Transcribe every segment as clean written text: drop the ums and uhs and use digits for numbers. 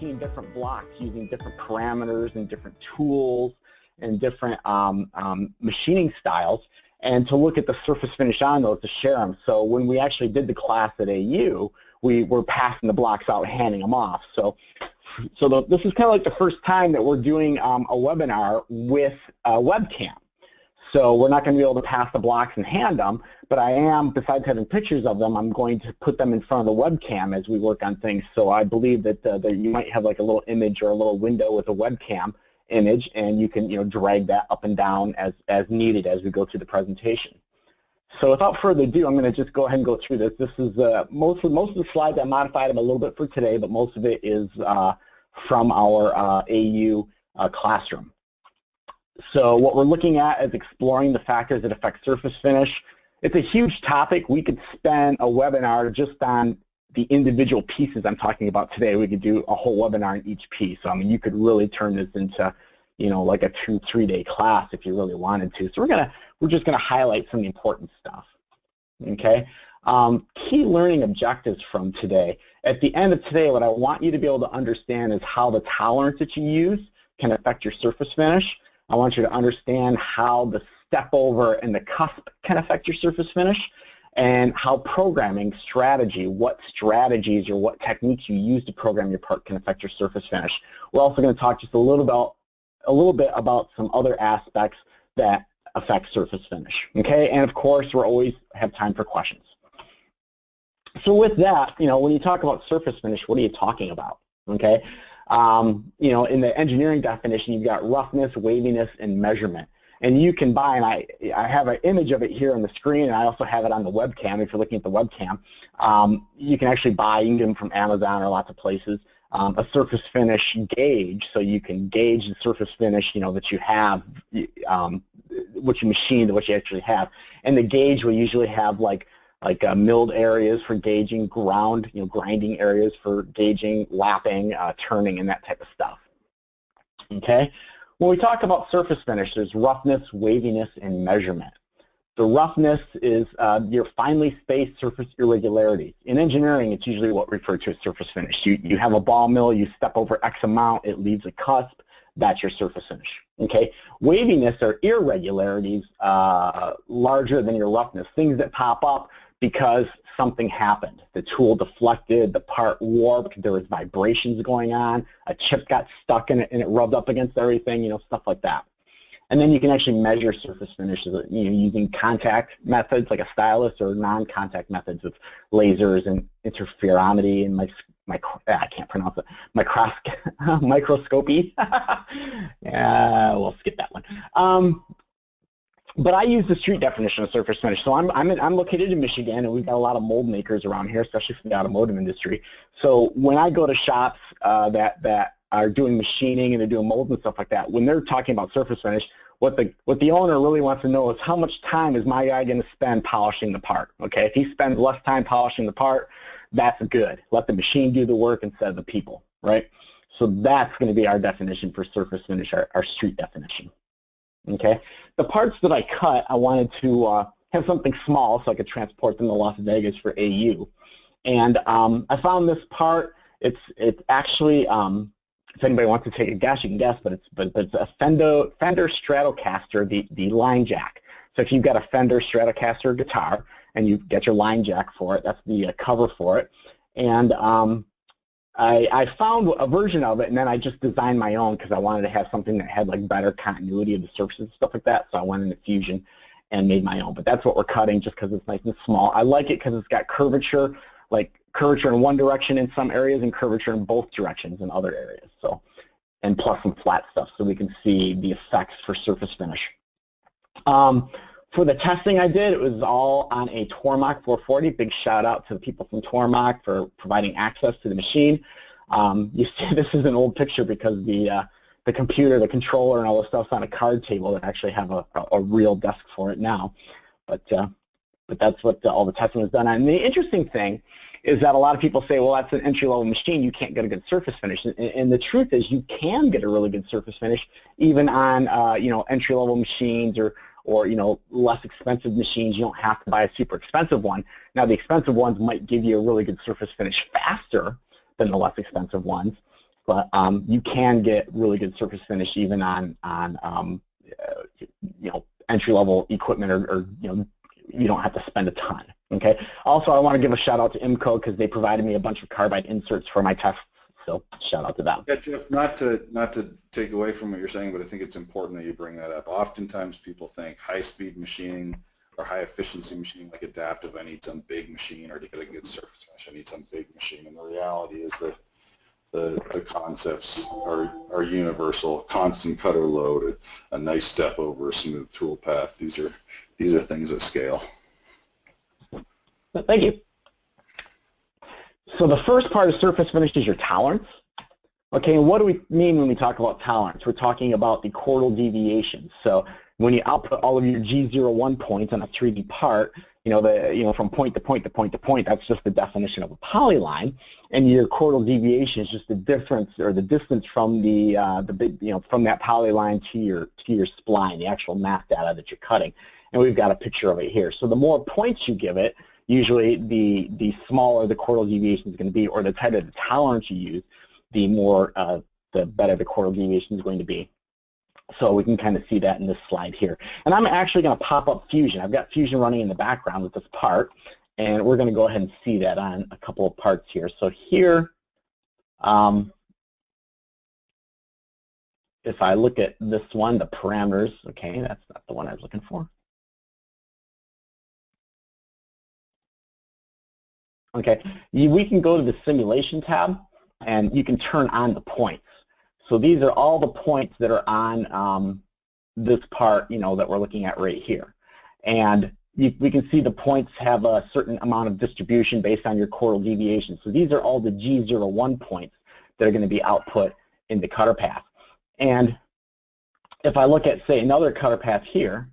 14 different blocks using different parameters and different tools and different machining styles, and to look at the surface finish on those to share them. So when we actually did the class at AU, we were passing the blocks out, handing them off. So this is kind of like the first time that we're doing a webinar with a webcam. So we're not going to be able to pass the blocks and hand them, but I am, besides having pictures of them, I'm going to put them in front of the webcam as we work on things. So I believe that, that you might have like a little image or a little window with a webcam image, and you can drag that up and down as needed as we go through the presentation. So without further ado, I'm going to just go ahead and go through this. This is most of the slides. I modified them a little bit for today, but most of it is from our AU classroom. So what we're looking at is exploring the factors that affect surface finish. It's a huge topic. We could spend a webinar just on the individual pieces I'm talking about today. We could do a whole webinar on each piece. I mean, you could really turn this into, like a 2-3 day class if you really wanted to. So we're just gonna highlight some of the important stuff. Okay. Key learning objectives from today. At the end of today, what I want you to be able to understand is how the tolerance that you use can affect your surface finish. I want you to understand how the stepover and the cusp can affect your surface finish, and how programming strategy, what strategies or what techniques you use to program your part can affect your surface finish. We're also going to talk just a little bit about some other aspects that affect surface finish. Okay, and of course we'll always have time for questions. So with that, when you talk about surface finish, what are you talking about? Okay. In the engineering definition, you've got roughness, waviness, and measurement. And you can buy, and I have an image of it here on the screen, and I also have it on the webcam. If you're looking at the webcam, you can actually buy, you can get them from Amazon or lots of places, a surface finish gauge, so you can gauge the surface finish, that you have, what you machined, what you actually have. And the gauge will usually have like milled areas for gauging, grinding areas for gauging, lapping, turning, and that type of stuff. Okay? When we talk about surface finish, there's roughness, waviness, and measurement. The roughness is your finely spaced surface irregularities. In engineering, it's usually what we refer to as surface finish. You have a ball mill, you step over X amount, it leaves a cusp, that's your surface finish. Okay? Waviness are irregularities larger than your roughness, things that pop up because something happened. The tool deflected, the part warped, there was vibrations going on, a chip got stuck in it and it rubbed up against everything, stuff like that. And then you can actually measure surface finishes using contact methods like a stylus, or non-contact methods with lasers and interferometry and I can't pronounce it, microscopy. Yeah, we'll skip that one. But I use the street definition of surface finish. So I'm located in Michigan, and we've got a lot of mold makers around here, especially from the automotive industry. So when I go to shops that are doing machining and they're doing molds and stuff like that, when they're talking about surface finish, what the owner really wants to know is how much time is my guy going to spend polishing the part. Okay, if he spends less time polishing the part, that's good. Let the machine do the work instead of the people, right? So that's going to be our definition for surface finish, our street definition. Okay, the parts that I cut, I wanted to have something small so I could transport them to Las Vegas for AU. And I found this part. It's actually, if anybody wants to take a guess, you can guess, but it's a Fender Stratocaster, the line jack. So if you've got a Fender Stratocaster guitar and you get your line jack for it, that's the cover for it. And I found a version of it, and then I just designed my own because I wanted to have something that had like better continuity of the surfaces and stuff like that. So I went into Fusion and made my own. But that's what we're cutting, just because it's nice and small. I like it because it's got curvature, like curvature in one direction in some areas and curvature in both directions in other areas. So, and plus some flat stuff so we can see the effects for surface finish. For the testing I did, it was all on a Tormach 440. Big shout out to the people from Tormach for providing access to the machine. You see this is an old picture because the computer, the controller, and all the stuff's on a card table. That actually have a real desk for it now. But that's what all the testing was done on. And the interesting thing is that a lot of people say, well, that's an entry-level machine, you can't get a good surface finish. And the truth is you can get a really good surface finish even on entry-level machines or less expensive machines. You don't have to buy a super expensive one. Now the expensive ones might give you a really good surface finish faster than the less expensive ones, but you can get really good surface finish even on you know, entry-level equipment, or you know, you don't have to spend a ton. Okay. Also, I want to give a shout out to IMCO because they provided me a bunch of carbide inserts for my tests. So shout out to them. Yeah, Jeff, not to take away from what you're saying, but I think it's important that you bring that up. Oftentimes people think high-speed machining or high-efficiency machining, like adaptive, I need some big machine, or to get a good surface finish, I need some big machine. And the reality is that the concepts are universal. Constant cutter load, a nice step over, a smooth tool path. These are things that scale. Thank you. So the first part of surface finish is your tolerance. Okay, and what do we mean when we talk about tolerance? We're talking about the chordal deviation. So when you output all of your G01 points on a 3D part, from point to point to point to point, that's just the definition of a polyline, and your chordal deviation is just the difference, or the distance from from that polyline to your spline, the actual math data that you're cutting. And we've got a picture of it here. So the more points you give it, usually the smaller the chordal deviation is going to be, or the tighter the tolerance you use, the better the chordal deviation is going to be. So we can kind of see that in this slide here. And I'm actually going to pop up Fusion. I've got Fusion running in the background with this part, and we're going to go ahead and see that on a couple of parts here. So here, if I look at this one, the parameters, okay, that's not the one I was looking for. Okay, we can go to the Simulation tab, and you can turn on the points. So these are all the points that are on this part, that we're looking at right here. And we can see the points have a certain amount of distribution based on your chordal deviation. So these are all the G01 points that are going to be output in the cutter path. And if I look at, say, another cutter path here,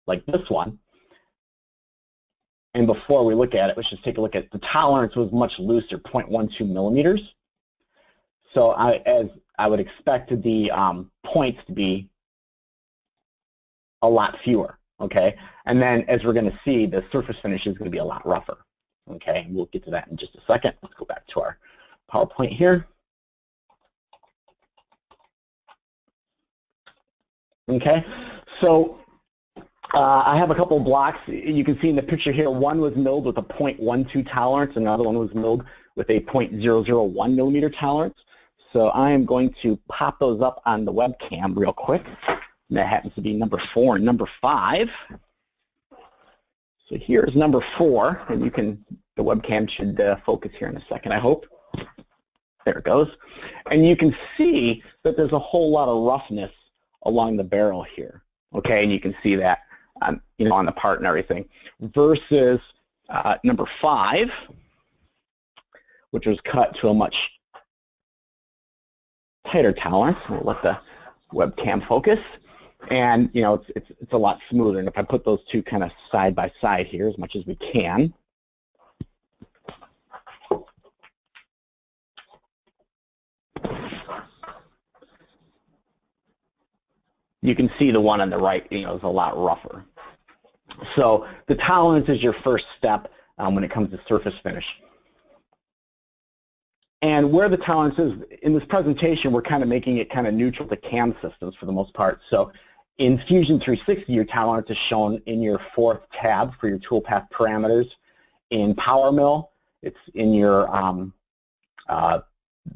like this one, and before we look at it, let's just take a look at the tolerance was much looser, 0.12 millimeters. So as I would expect the points to be a lot fewer, okay? And then as we're going to see, the surface finish is going to be a lot rougher, okay? We'll get to that in just a second. Let's go back to our PowerPoint here. Okay, so I have a couple of blocks. You can see in the picture here, one was milled with a 0.12 tolerance, another one was milled with a 0.001 millimeter tolerance. So I am going to pop those up on the webcam real quick. And that happens to be number 4 and number 5. So here's number 4, and the webcam should focus here in a second, I hope. There it goes. And you can see that there's a whole lot of roughness along the barrel here. Okay, and you can see that on the part and everything. Versus number 5, which was cut to a much tighter tolerance. We'll let the webcam focus, and it's a lot smoother. And if I put those two kind of side by side here as much as we can, you can see the one on the right, is a lot rougher. So the tolerance is your first step when it comes to surface finish. And where the tolerance is, in this presentation, we're kind of making it kind of neutral to CAM systems for the most part. So in Fusion 360, your tolerance is shown in your 4th tab for your toolpath parameters. In PowerMill, it's in your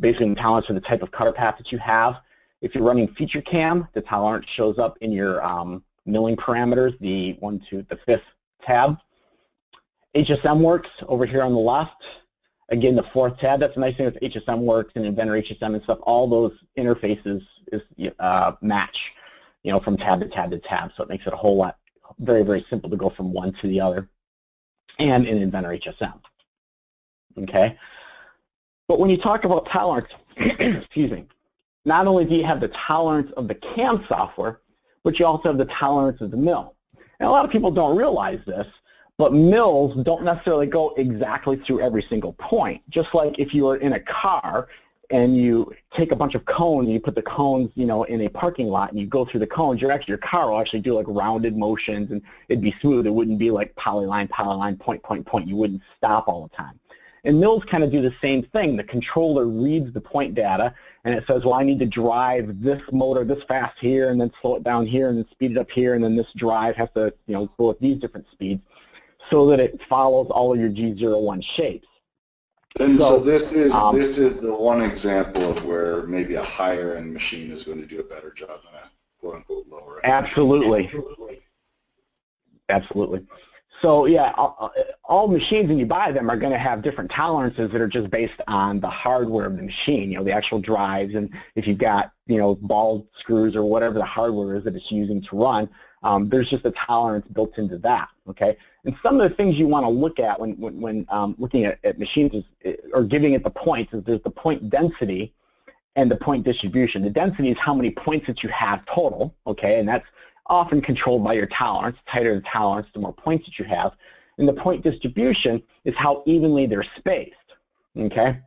basically the tolerance for the type of cutter path that you have. If you're running FeatureCAM, the tolerance shows up in your milling parameters, the 5th tab. HSMWorks over here on the left. Again, the 4th tab. That's the nice thing with HSMWorks and Inventor HSM and stuff. All those interfaces match, from tab to tab to tab. So it makes it a whole lot, very, very simple to go from one to the other. And in Inventor HSM. Okay. But when you talk about tolerance, excuse me, not only do you have the tolerance of the CAM software, but you also have the tolerance of the mill. And a lot of people don't realize this, but mills don't necessarily go exactly through every single point. Just like if you are in a car and you take a bunch of cones and you put the cones, in a parking lot and you go through the cones, your car will actually do like rounded motions and it'd be smooth. It wouldn't be like polyline, polyline, point, point, point. You wouldn't stop all the time. And mills kind of do the same thing. The controller reads the point data, and it says, well, I need to drive this motor this fast here, and then slow it down here, and then speed it up here, and then this drive has to, go at these different speeds, so that it follows all of your G01 shapes. And so this is the one example of where maybe a higher-end machine is going to do a better job than a quote-unquote lower-end. Absolutely. Absolutely. So yeah, all machines when you buy them are going to have different tolerances that are just based on the hardware of the machine, the actual drives, and if you've got, ball screws or whatever the hardware is that it's using to run, there's just a tolerance built into that, okay? And some of the things you want to look at when looking at machines or giving it the points is there's the point density and the point distribution. The density is how many points that you have total, okay, and that's often controlled by your tolerance. The tighter the tolerance, the more points that you have. And the point distribution is how evenly they're spaced, okay?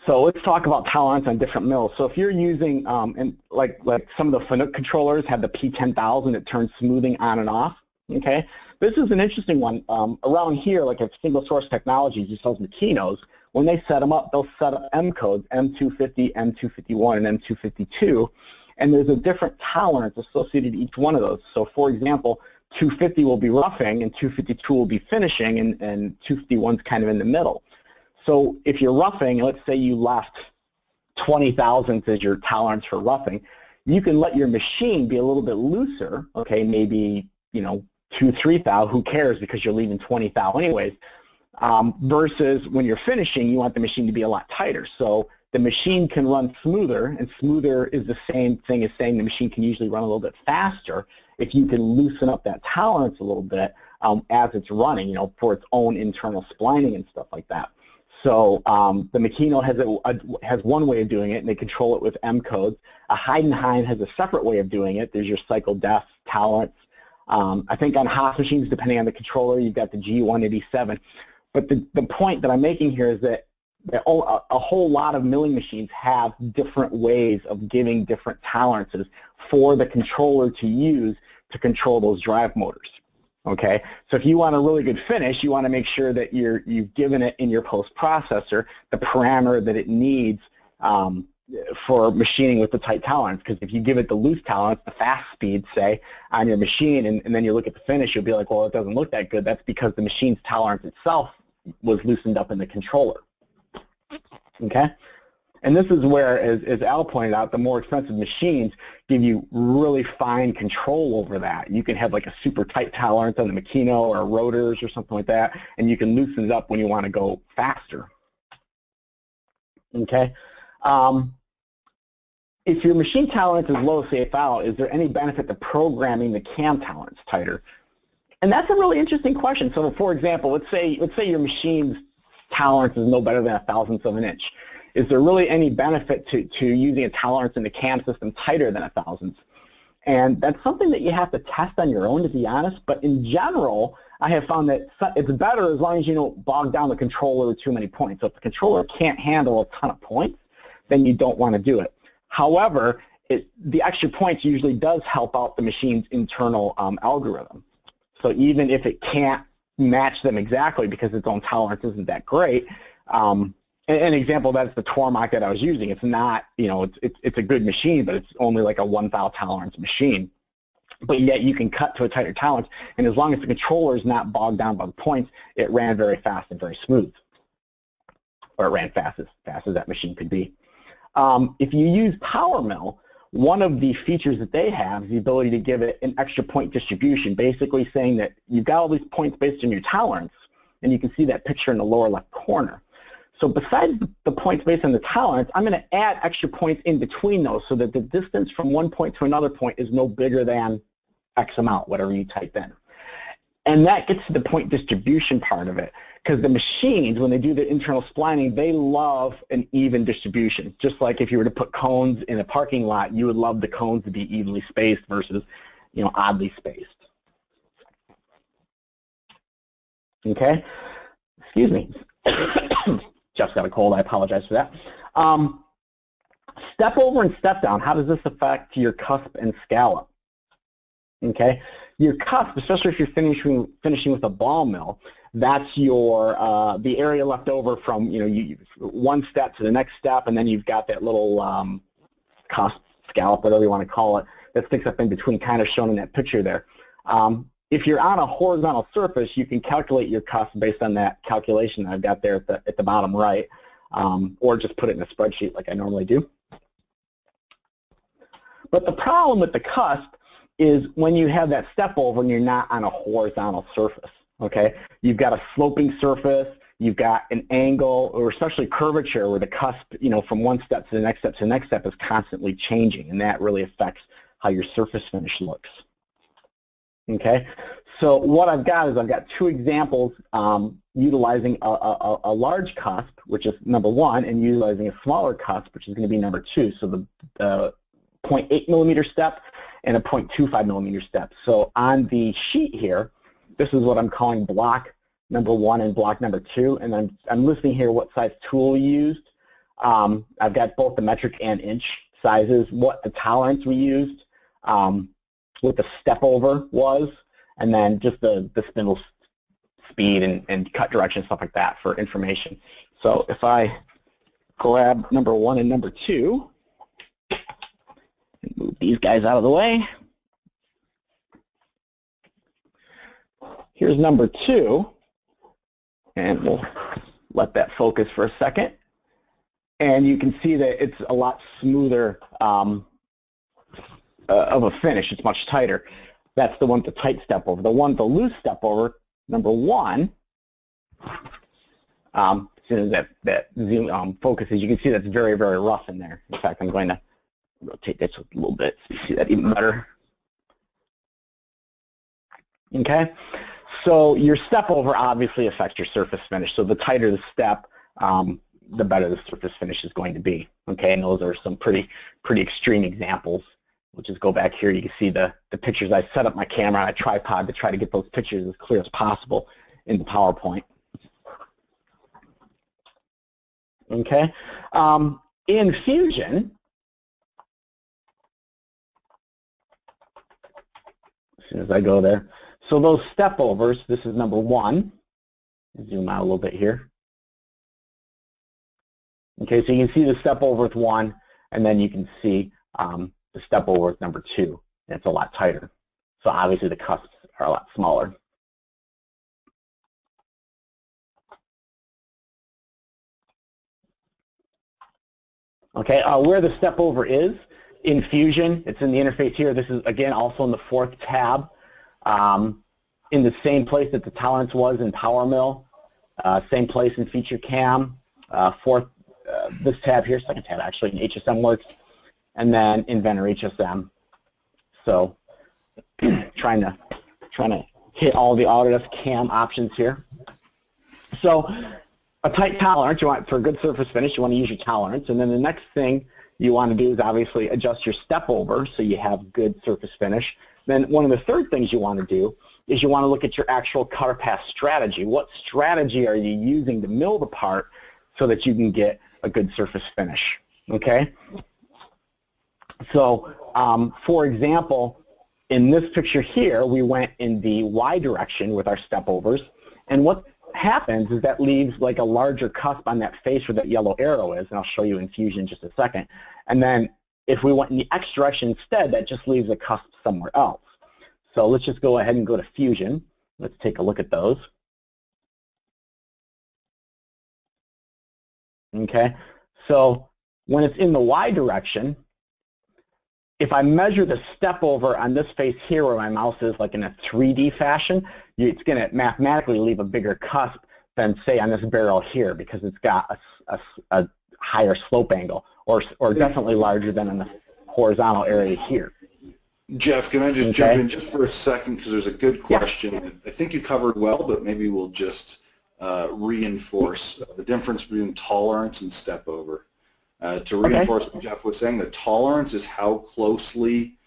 So let's talk about tolerance on different mills. So if you're using, and like some of the Fanuc controllers have the P10000 that turns smoothing on and off, okay? This is an interesting one. Around here, like at Single Source Technologies, who sells Makinos, when they set them up, they'll set up M codes, M250, M251, and M252, and there's a different tolerance associated with each one of those. So for example, 250 will be roughing, and 252 will be finishing, and 251's kind of in the middle. So if you're roughing, let's say you left 20 thousandths as your tolerance for roughing, you can let your machine be a little bit looser, okay, maybe, 2-3 thou, who cares because you're leaving 20 thou anyways, versus when you're finishing, you want the machine to be a lot tighter. So the machine can run smoother, and smoother is the same thing as saying the machine can usually run a little bit faster if you can loosen up that tolerance a little bit as it's running, for its own internal splining and stuff like that. So the Makino has one way of doing it, and they control it with M codes. A Heidenhain has a separate way of doing it. There's your cycle depth, tolerance. I think on Haas machines, depending on the controller, you've got the G187. But the point that I'm making here is that a whole lot of milling machines have different ways of giving different tolerances for the controller to use to control those drive motors. Okay, so if you want a really good finish, you want to make sure that you've given it in your post-processor the parameter that it needs for machining with the tight tolerance. Because if you give it the loose tolerance, the fast speed, say, on your machine, and then you look at the finish, you'll be like, well, it doesn't look that good. That's because the machine's tolerance itself was loosened up in the controller. Okay? And this is where, as Al pointed out, the more expensive machines give you really fine control over that. You can have like a super tight tolerance on the Makino or rotors or something like that, and you can loosen it up when you want to go faster. Okay? If your machine tolerance is low, say thou, is there any benefit to programming the cam tolerance tighter? And that's a really interesting question. So for example, let's say your machine's tolerance is no better than 1/1000th of an inch. Is there really any benefit to using a tolerance in the CAM system tighter than 1/1000th? And that's something that you have to test on your own, to be honest. But in general, I have found that it's better as long as you don't bog down the controller with too many points. So if the controller can't handle a ton of points, then you don't want to do it. However, the extra points usually does help out the machine's internal algorithm. So even if it can't match them exactly because its own tolerance isn't that great, an example of that is the Tormach that I was using. It's not, it's a good machine, but it's only like a 1 thou tolerance machine. But yet you can cut to a tighter tolerance, and as long as the controller is not bogged down by the points, it ran very fast and very smooth. Or it ran fast as that machine could be. If you use PowerMill, one of the features that they have is the ability to give it an extra point distribution, basically saying that you've got all these points based on your tolerance, and you can see that picture in the lower left corner. So besides the points based on the tolerance, I'm going to add extra points in between those so that the distance from one point to another point is no bigger than X amount, whatever you type in. And that gets to the point distribution part of it, because the machines, when they do the internal splining, they love an even distribution. Just like if you were to put cones in a parking lot, you would love the cones to be evenly spaced versus, oddly spaced. Okay? Excuse me. Just got a cold. I apologize for that. Step over and step down. How does this affect your cusp and scallop? Okay? Your cusp, especially if you're finishing with a ball mill, that's your the area left over from one step to the next step, and then you've got that little cusp, scallop, whatever you want to call it, that sticks up in between, kind of shown in that picture there. If you're on a horizontal surface, you can calculate your cusp based on that calculation that I've got there at the bottom right, or just put it in a spreadsheet like I normally do. But the problem with the cusp is when you have that step over and you're not on a horizontal surface, okay? You've got a sloping surface, you've got an angle, or especially curvature where the cusp, from one step to the next step to the next step is constantly changing, and that really affects how your surface finish looks. Okay, so what I've got is I've got two examples utilizing a large cusp, which is number one, and utilizing a smaller cusp, which is going to be number two. So the 0.8 millimeter step and a 0.25 millimeter step. So on the sheet here, this is what I'm calling block number one and block number two, and I'm listing here what size tool we used. I've got both the metric and inch sizes, what the tolerance we used, what the step over was, and then just the spindle speed and cut direction, stuff like that for information. So if I grab number one and number two, and move these guys out of the way. Here's number two, and we'll let that focus for a second. And you can see that it's a lot smoother of a finish. It's much tighter. That's the one with the tight step over. The one with the loose step over, number one, as soon as that zoom focuses, you can see that's very, very rough in there. In fact, I'm going to rotate this a little bit so you see that even better. Okay, so your step over obviously affects your surface finish. So the tighter the step, the better the surface finish is going to be. Okay, and those are some pretty extreme examples. We'll just go back here. You can see the pictures. I set up my camera on a tripod to try to get those pictures as clear as possible in the PowerPoint. Okay, in Fusion, as soon as I go there, so those step overs, this is number one. Zoom out a little bit here. Okay, so you can see the step over with one, and then you can see the step over with number two, and it's a lot tighter. So obviously the cusps are a lot smaller. Okay, where the step over is in Fusion, it's in the interface here. This is, again, also in the fourth tab, in the same place that the tolerance was in PowerMill, same place in FeatureCAM, this tab here, second tab actually, in HSMWorks, and then Inventor HSM. So trying to hit all the Autodesk CAM options here. So a tight tolerance, you want for a good surface finish, you want to use your tolerance, and then the next thing you want to do is obviously adjust your step over so you have good surface finish. Then one of the third things you want to do is you want to look at your actual cutter path strategy. What strategy are you using to mill the part so that you can get a good surface finish? Okay? So, for example, in this picture here, we went in the Y direction with our step overs, and what happens is that leaves like a larger cusp on that face where that yellow arrow is, and I'll show you in Fusion in just a second. And then if we went in the X direction instead, that just leaves a cusp somewhere else. So let's just go ahead and go to Fusion. Let's take a look at those. Okay, so when it's in the Y direction, if I measure the step over on this face here where my mouse is, like in a 3D fashion, it's going to mathematically leave a bigger cusp than, say, on this barrel here because it's got a higher slope angle, or definitely larger than in the horizontal area here. Jeff, can I just jump in just for a second because there's a good question. Yeah. I think you covered well, but maybe we'll just reinforce the difference between tolerance and step over. To reinforce what Jeff was saying, the tolerance is how closely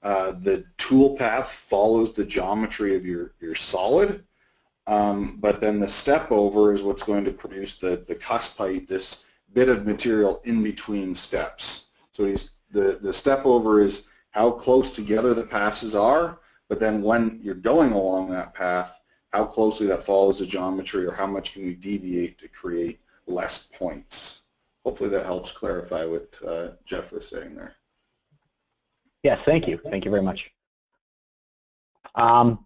the tool path follows the geometry of your solid, but then the step over is what's going to produce the cusp height, this bit of material in between steps. So the step over is how close together the passes are, but then when you're going along that path, how closely that follows the geometry, or how much can we deviate to create less points. Hopefully that helps clarify what Jeff was saying there. Yes, thank you. Thank you very much. So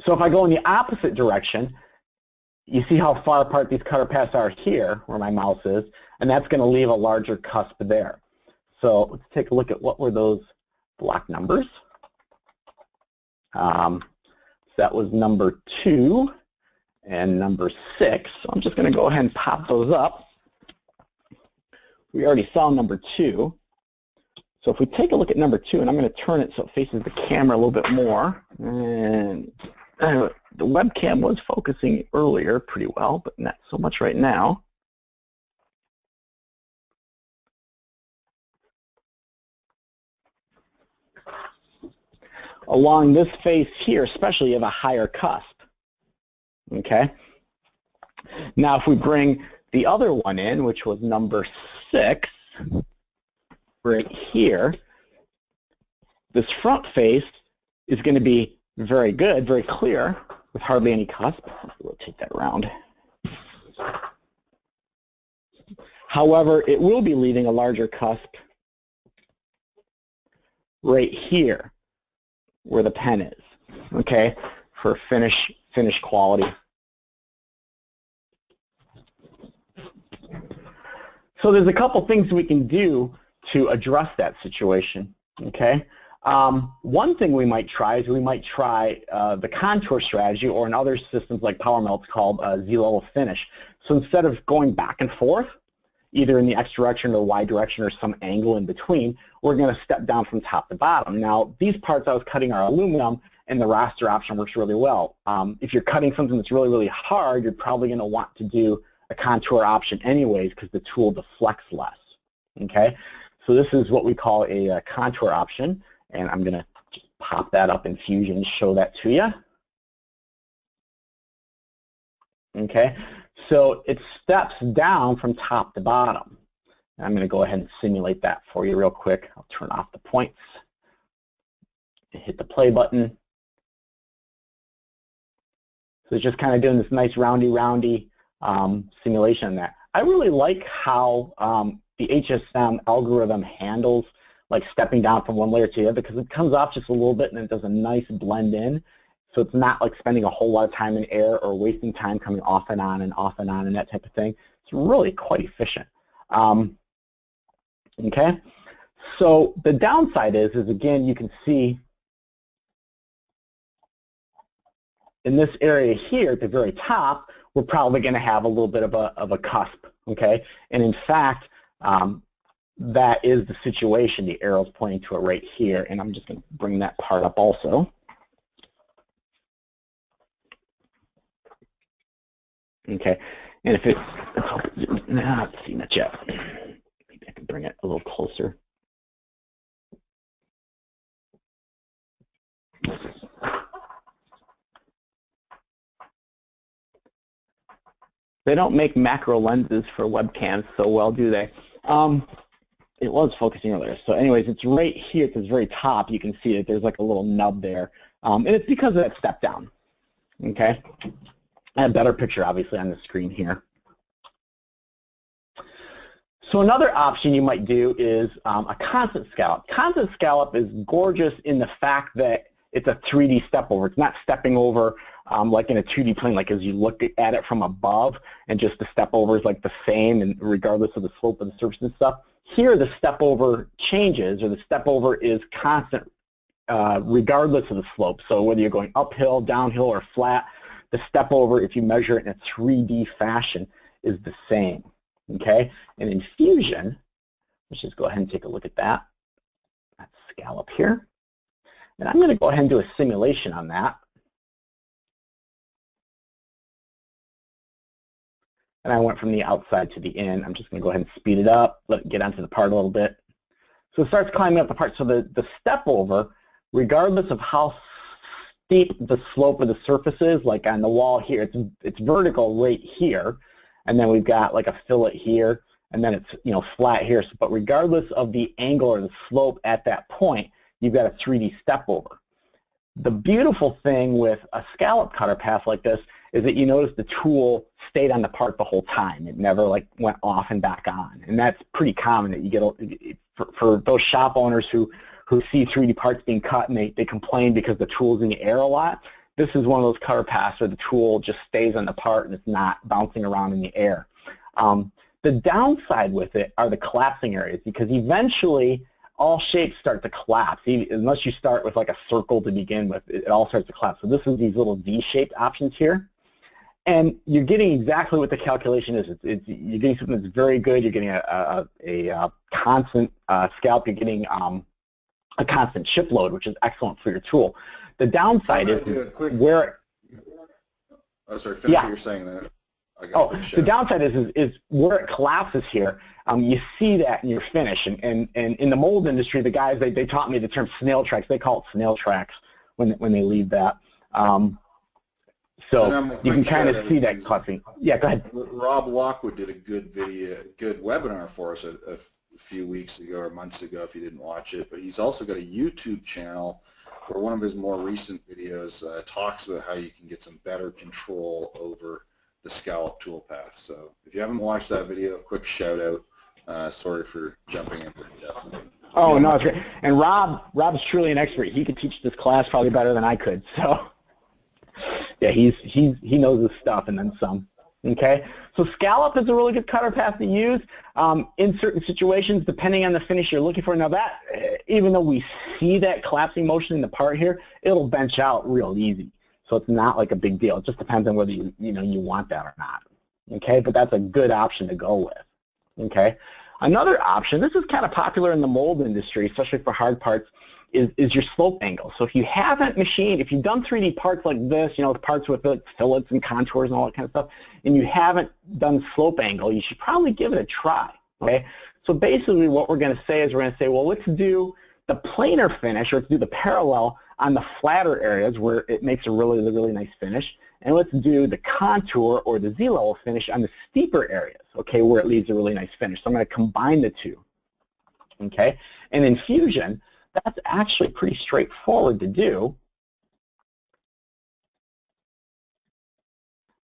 if I go in the opposite direction, you see how far apart these cutter paths are here, where my mouse is, and that's going to leave a larger cusp there. So let's take a look at what were those block numbers. So that was number 2 and number 6. So I'm just going to go ahead and pop those up. We already saw number 2. So if we take a look at number 2, and I'm going to turn it so it faces the camera a little bit more, and the webcam was focusing earlier pretty well, but not so much right now. Along this face here, especially, you have a higher cusp. Okay. Now, if we bring the other one in, which was number 6, right here, this front face is going to be very good, very clear, with hardly any cusp. Let's rotate that around. However, it will be leaving a larger cusp right here, where the pen is, okay, for finish quality. So there's a couple things we can do to address that situation, okay? One thing we might try is the contour strategy, or in other systems like PowerMill, it's called Z-level finish. So instead of going back and forth, either in the X direction or Y direction or some angle in between, we're going to step down from top to bottom. Now, these parts I was cutting are aluminum, and the raster option works really well. If you're cutting something that's really, really hard, you're probably going to want to do a contour option anyways, because the tool deflects less, okay? So this is what we call a contour option, and I'm going to just pop that up in Fusion and show that to you. Okay, so it steps down from top to bottom. I'm going to go ahead and simulate that for you real quick. I'll turn off the points, hit the play button. So it's just kind of doing this nice roundy simulation on that. I really like how the HSM algorithm handles like stepping down from one layer to the other, because it comes off just a little bit and it does a nice blend in. So it's not like spending a whole lot of time in air or wasting time coming off and on and that type of thing. It's really quite efficient. Okay, so the downside is again, you can see in this area here at the very top, we're probably going to have a little bit of a cusp, okay? And in fact, that is the situation. The arrow's pointing to it right here, and I'm just going to bring that part up also. Okay, and if let's see, not yet. Maybe I can bring it a little closer. They don't make macro lenses for webcams so well, do they? It was focusing earlier. So anyways, it's right here at this very top. You can see that there's like a little nub there. And it's because of that step down. Okay? I have a better picture, obviously, on the screen here. So another option you might do is a constant scallop. Constant scallop is gorgeous in the fact that it's a 3D step over. It's not stepping over like in a 2D plane, like as you look at it from above, and just the step over is like the same, and regardless of the slope of the surface and stuff. Here, the step over changes, or the step over is constant regardless of the slope. So whether you're going uphill, downhill, or flat, the step over, if you measure it in a 3D fashion, is the same. Okay, and in Fusion, let's just go ahead and take a look at that. That scallop here. And I'm going to go ahead and do a simulation on that. And I went from the outside to the in. I'm just going to go ahead and speed it up, let it get onto the part a little bit. So it starts climbing up the part. So the step over, regardless of how steep the slope of the surface is, like on the wall here, it's vertical right here. And then we've got like a fillet here, and then it's flat here. So, but regardless of the angle or the slope at that point, you've got a 3D step over. The beautiful thing with a scallop cutter path like this is that you notice the tool stayed on the part the whole time. It never like went off and back on. And that's pretty common that you get, for those shop owners who see 3D parts being cut and they complain because the tool's in the air a lot. This is one of those cutter paths where the tool just stays on the part and it's not bouncing around in the air. The downside with it are the collapsing areas, because eventually all shapes start to collapse. Unless you start with like a circle to begin with, it all starts to collapse. So this is these little V-shaped options here. And you're getting exactly what the calculation is. You're getting something that's very good. You're getting a constant scalp. You're getting a constant chip load, which is excellent for your tool. The downside is where... Oh, sorry, finish what you're saying there. The downside is where it collapses here. You see that in your finish, and in the mold industry, the guys they taught me the term snail tracks. They call it snail tracks when they leave that. So you can kind of see that collapsing. Yeah, go ahead. Rob Lockwood did a good webinar for us a few weeks ago or months ago. If you didn't watch it, but he's also got a YouTube channel where one of his more recent videos talks about how you can get some better control over the scallop toolpath. So if you haven't watched that video, quick shout out. Sorry for jumping in. Oh no, it's great. And Rob's truly an expert. He could teach this class probably better than I could. So yeah, he knows his stuff and then some. Okay, so scallop is a really good cutter path to use in certain situations, depending on the finish you're looking for. Now that, even though we see that collapsing motion in the part here, it'll bench out real easy. So it's not like a big deal. It just depends on whether you want that or not. Okay, but that's a good option to go with. Okay, another option, this is kind of popular in the mold industry, especially for hard parts, is your slope angle. So if you haven't machined, if you've done 3D parts like this, parts with the fillets and contours and all that kind of stuff, and you haven't done slope angle, you should probably give it a try. Okay, so basically what we're going to say is we're going to say, well, let's do the planar finish, or let's do the parallel on the flatter areas where it makes a really, really nice finish, and let's do the contour or the Z-level finish on the steeper areas, okay, where it leaves a really nice finish. So I'm going to combine the two, okay? And in Fusion, that's actually pretty straightforward to do,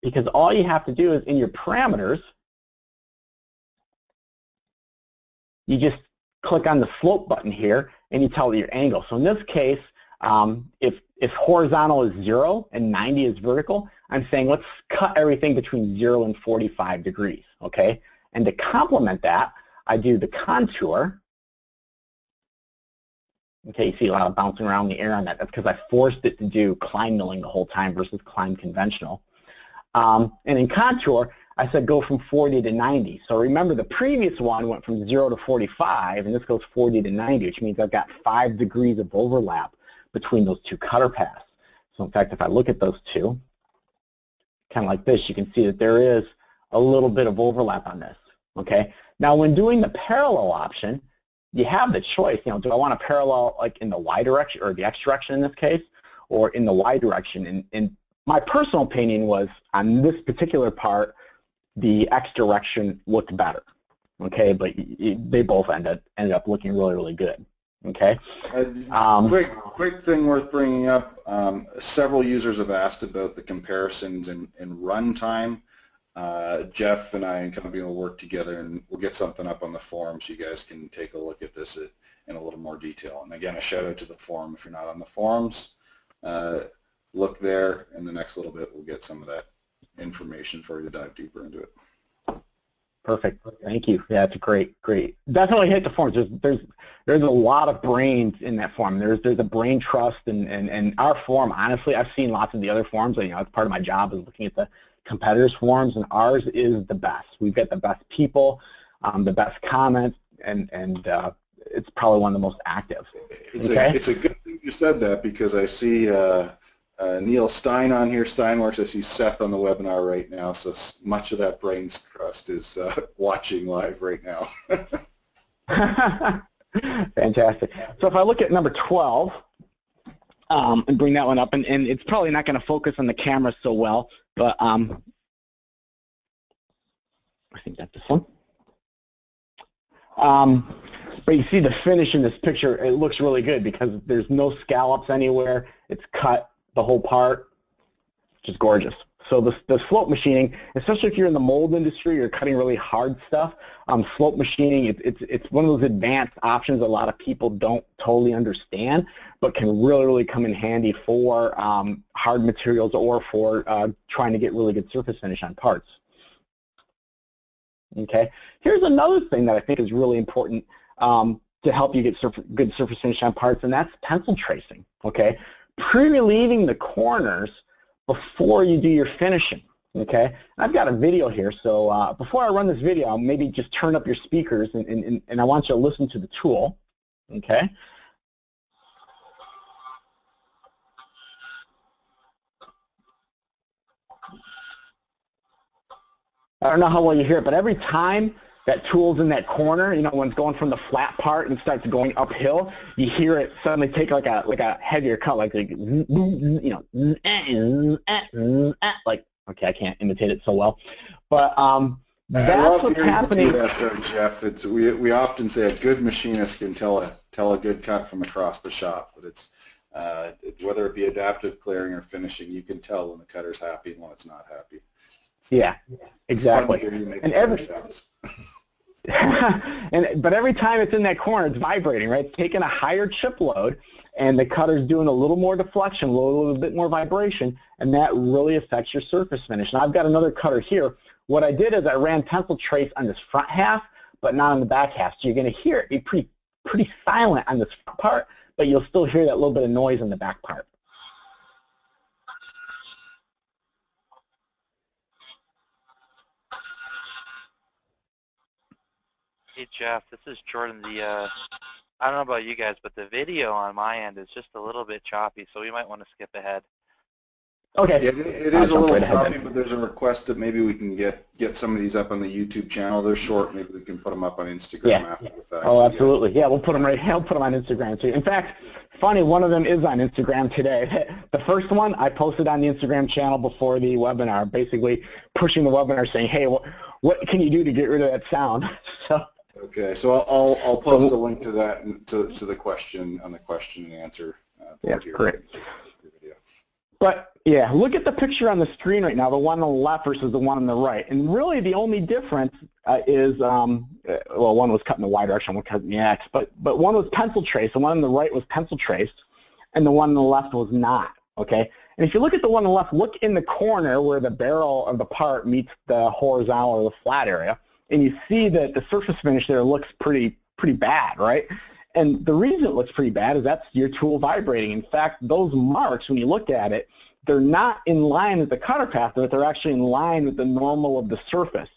because all you have to do is in your parameters, you just click on the slope button here and you tell it your angle. So in this case, if horizontal is 0 and 90 is vertical, I'm saying let's cut everything between 0 and 45 degrees, okay? And to complement that, I do the contour. Okay, you see a lot of bouncing around the air on that. That's because I forced it to do climb milling the whole time versus climb conventional. And in contour, I said go from 40 to 90. So remember, the previous one went from 0 to 45, and this goes 40 to 90, which means I've got 5 degrees of overlap between those two cutter paths. So in fact, if I look at those two, kind of like this, you can see that there is a little bit of overlap on this. Okay. Now, when doing the parallel option, you have the choice. Do I want to parallel like in the Y direction, or the X direction in this case, or in the Y direction? And my personal opinion was on this particular part, the X direction looked better. Okay, but they both ended up looking really, really good. Okay. Quick thing worth bringing up. Several users have asked about the comparisons in runtime. Jeff and I and company will work together, and we'll get something up on the forum so you guys can take a look at this in a little more detail. And again, a shout out to the forum. If you're not on the forums, look there. In the next little bit, we'll get some of that information for you to dive deeper into it. Perfect. Thank you. Yeah, it's great. Definitely hit the forums. There's a lot of brains in that forum. There's a brain trust, and our forum, honestly, I've seen lots of the other forums. It's part of my job is looking at the competitors' forums, and ours is the best. We've got the best people, the best comments, and it's probably one of the most active. It's a good thing you said that, because I see Neil Stein on here, SteinWorks. I see Seth on the webinar right now, so much of that brain's trust is watching live right now. Fantastic. So if I look at number 12 and bring that one up, and it's probably not going to focus on the camera so well, but I think that's this one. But you see the finish in this picture, it looks really good because there's no scallops anywhere. It's cut, the whole part, which is gorgeous. So the slope machining, especially if you're in the mold industry, you're cutting really hard stuff, slope machining, it's one of those advanced options a lot of people don't totally understand, but can really, really come in handy for hard materials or for trying to get really good surface finish on parts. Okay, here's another thing that I think is really important to help you get good surface finish on parts, and that's pencil tracing. Okay, pre-relieving the corners before you do your finishing. Okay, I've got a video here, so before I run this video, I'll maybe just turn up your speakers and I want you to listen to the tool. Okay. I don't know how well you hear it, but every time that tool's in that corner, you know, when it's going from the flat part and starts going uphill, you hear it suddenly take like a heavier cut, like you know, like, okay, I can't imitate it so well, but that's what's happening. There, Jeff. We often say a good machinist can tell a good cut from across the shop, but it's whether it be adaptive clearing or finishing, you can tell when the cutter's happy and when it's not happy. Yeah, exactly. And but every time it's in that corner, it's vibrating, right? It's taking a higher chip load, and the cutter's doing a little more deflection, a little bit more vibration, and that really affects your surface finish. And I've got another cutter here. What I did is I ran pencil trace on this front half, but not on the back half. So you're going to hear it be pretty silent on this front part, but you'll still hear that little bit of noise in the back part. Hey Jeff, this is Jordan. I don't know about you guys, but the video on my end is just a little bit choppy, so we might want to skip ahead. Okay. Yeah, it is a little choppy, but there's a request that maybe we can get some of these up on the YouTube channel. They're short. Maybe we can put them up on Instagram after the fact. Oh, absolutely. Yeah, we'll put them I'll put them on Instagram too. In fact, funny, one of them is on Instagram today. The first one I posted on the Instagram channel before the webinar, basically pushing the webinar, saying, "Hey, what can you do to get rid of that sound?" So. Okay, so I'll post a link to that to the question on the question and answer. Yeah, great. But yeah, look at the picture on the screen right now, the one on the left versus the one on the right, and really the only difference is well, one was cut in the Y direction, one cut in the X, but one was pencil traced, the one on the right was pencil traced, and the one on the left was not. Okay, and if you look at the one on the left, look in the corner where the barrel of the part meets the horizontal or the flat area. And you see that the surface finish there looks pretty bad, right? And the reason it looks pretty bad is that's your tool vibrating. In fact, those marks, when you look at it, they're not in line with the cutter path, but they're actually in line with the normal of the surface,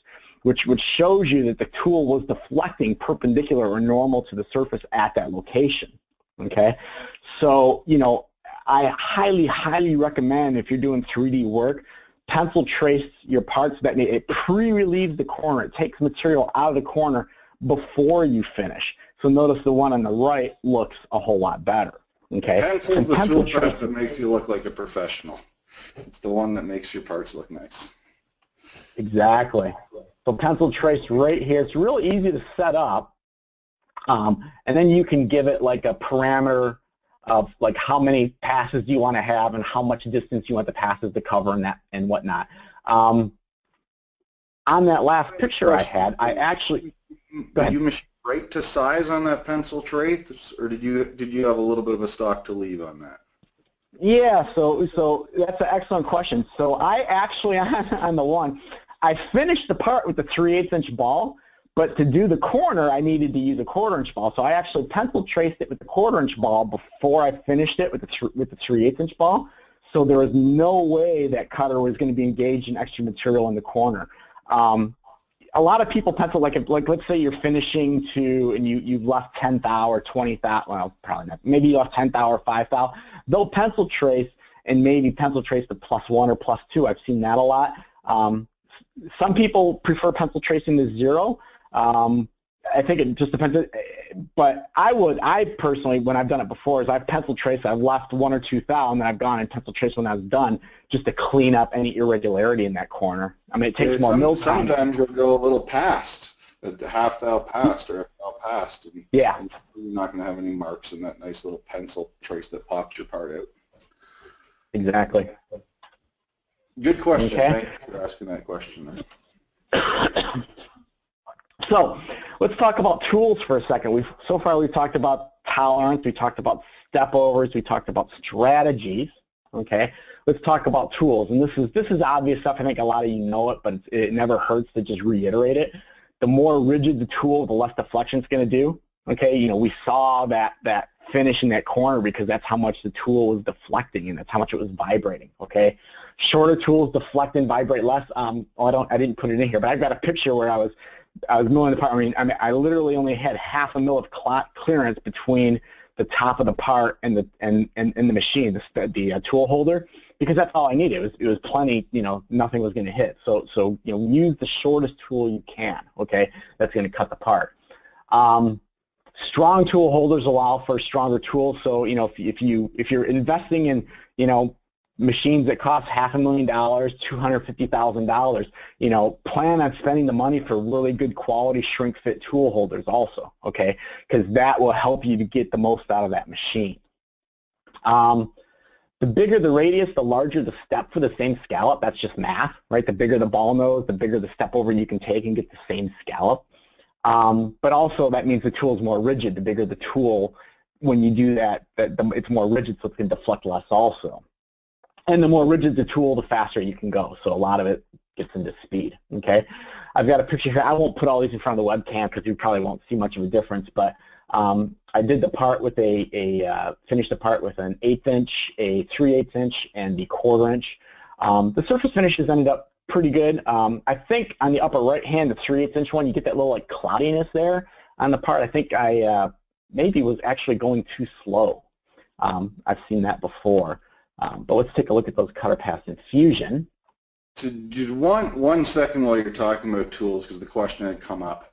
which shows you that the tool was deflecting perpendicular or normal to the surface at that location, okay? So, you know, I highly, highly recommend if you're doing 3D work, pencil trace your parts that it pre-relieves the corner. It takes material out of the corner before you finish. So notice the one on the right looks a whole lot better. Okay. Pencil's the tool prep that makes you look like a professional. It's the one that makes your parts look nice. Exactly. So pencil trace right here. It's real easy to set up, and then you can give it like a parameter of like how many passes do you want to have and how much distance you want the passes to cover and whatnot. On that last picture I had, I actually... Did you machine right to size on that pencil trace, or did you have a little bit of a stock to leave on that? Yeah, so that's an excellent question. So I actually, on the one, I finished the part with the 3/8" ball, but to do the corner, I needed to use a 1/4" ball. So I actually pencil traced it with the 1/4" ball before I finished it with the 3/8" ball. So there was no way that cutter was going to be engaged in extra material in the corner. A lot of people pencil, like let's say you're finishing and you've left 10 thou or 20 thou, well, probably not. Maybe you left 10 thou or 5 thou. They'll pencil trace and maybe pencil trace to +1 or +2. I've seen that a lot. Some people prefer pencil tracing to 0. I think it just depends, but I personally, when I've done it before, is I've pencil traced, I've left 1 or 2 thou, and then I've gone and pencil traced when I was done, just to clean up any irregularity in that corner. I mean, it takes more mill time. Sometimes you'll go a little past a half thou passed or a thou passed, and, Yeah. and you're not going to have any marks in that nice little pencil trace that pops your part out. Exactly. Good question. Okay. Thanks for asking that question. So let's talk about tools for a second. So far we've talked about tolerance, we talked about stepovers, we talked about strategies. Okay, let's talk about tools. And this is obvious stuff. I think a lot of you know it, but it never hurts to just reiterate it. The more rigid the tool, the less deflection it's going to do. Okay, you know, we saw that finish in that corner because that's how much the tool was deflecting and that's how much it was vibrating. Okay, shorter tools deflect and vibrate less. I didn't put it in here, but I've got a picture where I was milling the part. I mean, I literally only had half a mil of clearance between the top of the part and the machine, the tool holder, because that's all I needed. It was plenty. You know, nothing was going to hit. So you know, use the shortest tool you can. Okay, that's going to cut the part. Strong tool holders allow for stronger tools. So you know, if you're investing in, you know, machines that cost $500,000, $250,000, you know, plan on spending the money for really good quality shrink fit tool holders also, okay, because that will help you to get the most out of that machine. The bigger the radius, the larger the step for the same scallop. That's just math, right? The bigger the ball nose, the bigger the step over you can take and get the same scallop. But also that means the tool is more rigid. The bigger the tool, when you do that, it's more rigid, so it's going to deflect less also. And the more rigid the tool, the faster you can go. So a lot of it gets into speed, okay? I've got a picture here. I won't put all these in front of the webcam because you probably won't see much of a difference, but I did the part with finished the part with an 1/8 inch, a 3/8 inch, and the 1/4 inch. The surface finishes ended up pretty good. I think on the upper right hand, the 3/8 inch one, you get that little like cloudiness there on the part. I think I maybe was actually going too slow. I've seen that before. But let's take a look at those cutter paths in Fusion. So just one second while you're talking about tools, because the question had come up.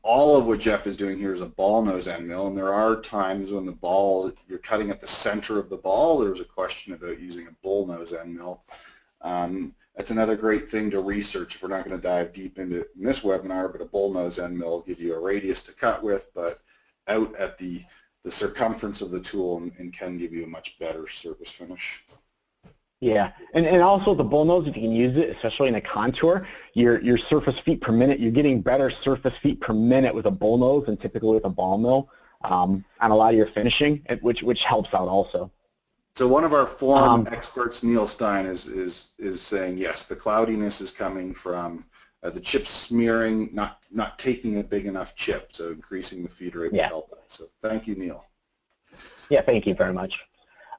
All of what Jeff is doing here is a ball nose end mill, and there are times when the ball, you're cutting at the center of the ball. There's a question about using a bull nose end mill. That's another great thing to research if we're not going to dive deep into it in this webinar, but a bull nose end mill will give you a radius to cut with, but out at the circumference of the tool and can give you a much better surface finish. Yeah, and also the bull nose, if you can use it, especially in a contour, your surface feet per minute, you're getting better surface feet per minute with a bull nose than typically with a ball mill on a lot of your finishing, which helps out also. So one of our forum experts, Neil Stein, is saying yes, the cloudiness is coming from the chip smearing, not taking a big enough chip, so increasing the feed rate will help that. So thank you, Neil. Yeah, thank you very much.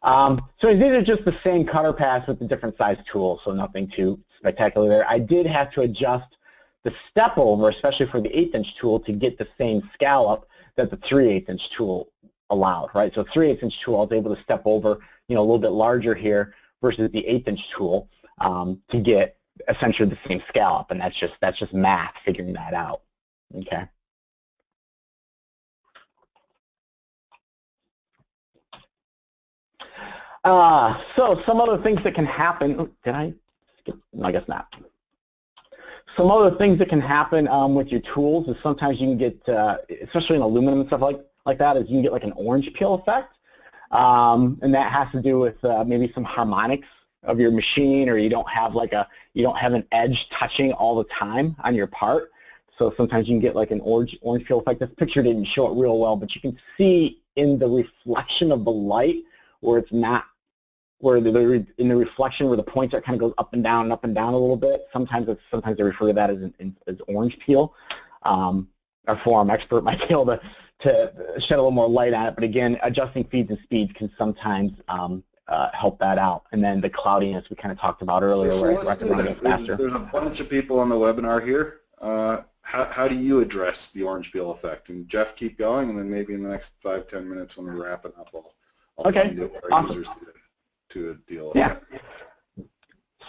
So these are just the same cutter paths with the different size tools, so nothing too spectacular there. I did have to adjust the step over, especially for the 1/8 inch tool, to get the same scallop that the 3/8 inch tool allowed, right? So 3/8 inch tool, I was able to step over, you know, a little bit larger here versus the 1/8 inch tool to get essentially the same scallop, and that's just math figuring that out. Okay. So some other things that can happen. Oh, did I skip? No, I guess not. Some other things that can happen with your tools is sometimes you can get, especially in aluminum and stuff like that, is you can get like an orange peel effect, and that has to do with maybe some harmonics of your machine, or you don't have an edge touching all the time on your part. So sometimes you can get like an orange peel effect. This picture didn't show it real well, but you can see in the reflection of the light where it's not, where in the reflection where the points are kind of goes up and down a little bit. Sometimes they refer to that as orange peel. Our forum expert might be able to shed a little more light on it, but again, adjusting feeds and speeds can sometimes help that out. And then the cloudiness we kind of talked about earlier, where I recommend it faster. There's a bunch of people on the webinar here. How do you address the orange peel effect? And Jeff, keep going, and then maybe in the next 5-10 minutes when we wrap it up, I'll find out our users to deal with that.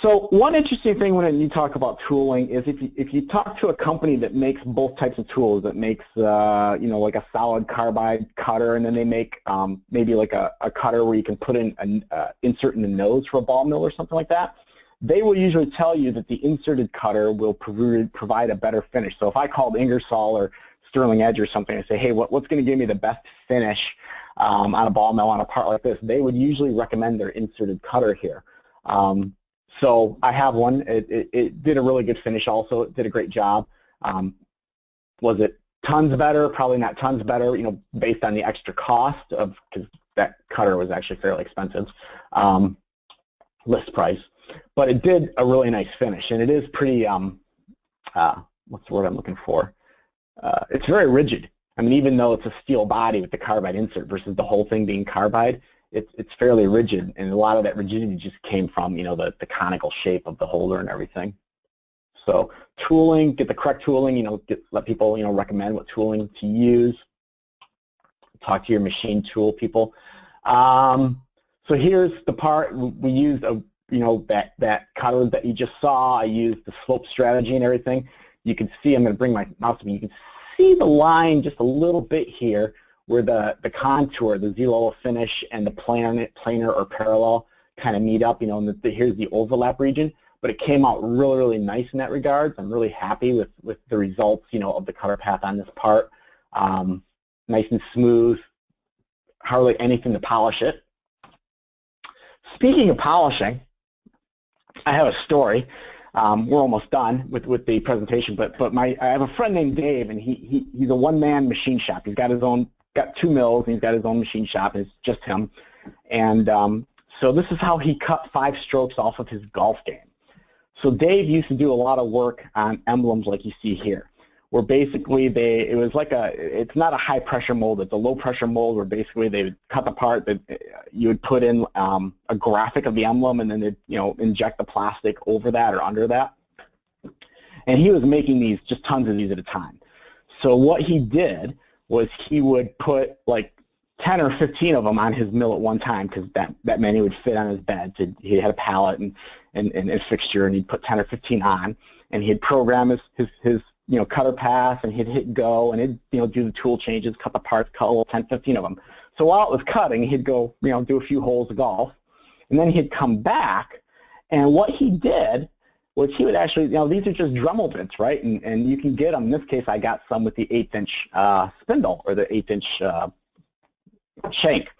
So one interesting thing when you talk about tooling is if you talk to a company that makes both types of tools, that makes you know, like a solid carbide cutter, and then they make maybe like a cutter where you can put in insert in the nose for a ball mill or something like that. they will usually tell you that the inserted cutter will provide a better finish. So if I called Ingersoll or Sterling Edge or something and say, hey, what's going to give me the best finish on a ball mill on a part like this, they would usually recommend their inserted cutter here. So I have one. It did a really good finish also. It did a great job. Was it tons better? Probably not tons better, you know, based on the extra cost of, because that cutter was actually fairly expensive, list price. But it did a really nice finish, and it is pretty, what's the word I'm looking for? It's very rigid. I mean, even though it's a steel body with the carbide insert versus the whole thing being carbide, it's fairly rigid, and a lot of that rigidity just came from, you know, the conical shape of the holder and everything. So tooling, get the correct tooling, you know, let people, you know, recommend what tooling to use. Talk to your machine tool people. So here's the part we used, you know, that cutter that you just saw. I used the slope strategy and everything. You can see, I'm going to bring my mouse up, you can see the line just a little bit here where the contour, the Z-level finish and the planar or parallel kind of meet up, you know, and here's the overlap region. But it came out really, really nice in that regard. I'm really happy with the results, you know, of the cutter path on this part. Nice and smooth, hardly anything to polish it. Speaking of polishing, I have a story. We're almost done with the presentation, but I have a friend named Dave, and he's a one-man machine shop. He's got got 2 mills, and he's got his own machine shop, and it's just him. And so this is how he cut 5 strokes off of his golf game. So Dave used to do a lot of work on emblems like you see here, where basically it was like it's not a high pressure mold, it's a low pressure mold where basically they would cut the part that you would put in a graphic of the emblem, and then they'd, you know, inject the plastic over that or under that. And he was making these, just tons of these at a time. So what he did was he would put like 10 or 15 of them on his mill at one time, because that many would fit on his bed. So he had a pallet and a fixture, and he'd put 10 or 15 on, and he'd program his you know, cutter path, and he'd hit go, and he'd, you know, do the tool changes, cut the parts, cut a little 10, 15 of them. So while it was cutting, he'd go, you know, do a few holes of golf, and then he'd come back, and what he did was he would actually, you know, these are just Dremel bits, right? And you can get them. In this case, I got some with the 1/8" spindle, or the 1/8" shank.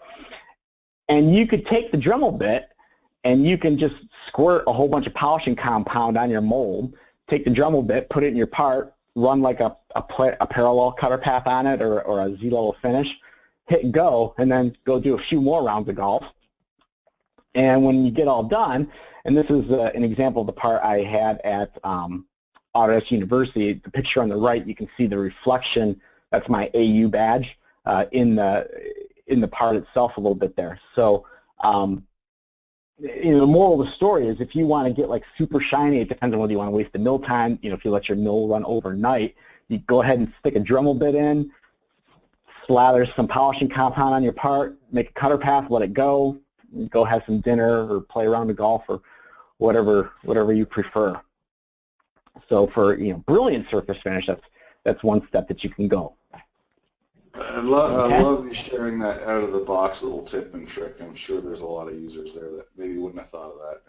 And you could take the Dremel bit, and you can just squirt a whole bunch of polishing compound on your mold, take the Dremel bit, put it in your part, run like a parallel cutter path on it, or a Z-level finish, hit go, and then go do a few more rounds of golf. And when you get all done, and this is an example of the part I had at Autodesk University, the picture on the right, you can see the reflection. That's my AU badge in the part itself a little bit there. So you know, the moral of the story is, if you want to get like super shiny, it depends on whether you want to waste the mill time. You know, if you let your mill run overnight, you go ahead and stick a Dremel bit in, slather some polishing compound on your part, make a cutter path, let it go have some dinner or play around the golf or whatever you prefer. So for, you know, brilliant surface finish, that's one step that you can go. I love you sharing that out of the box little tip and trick. I'm sure there's a lot of users there that maybe wouldn't have thought of that.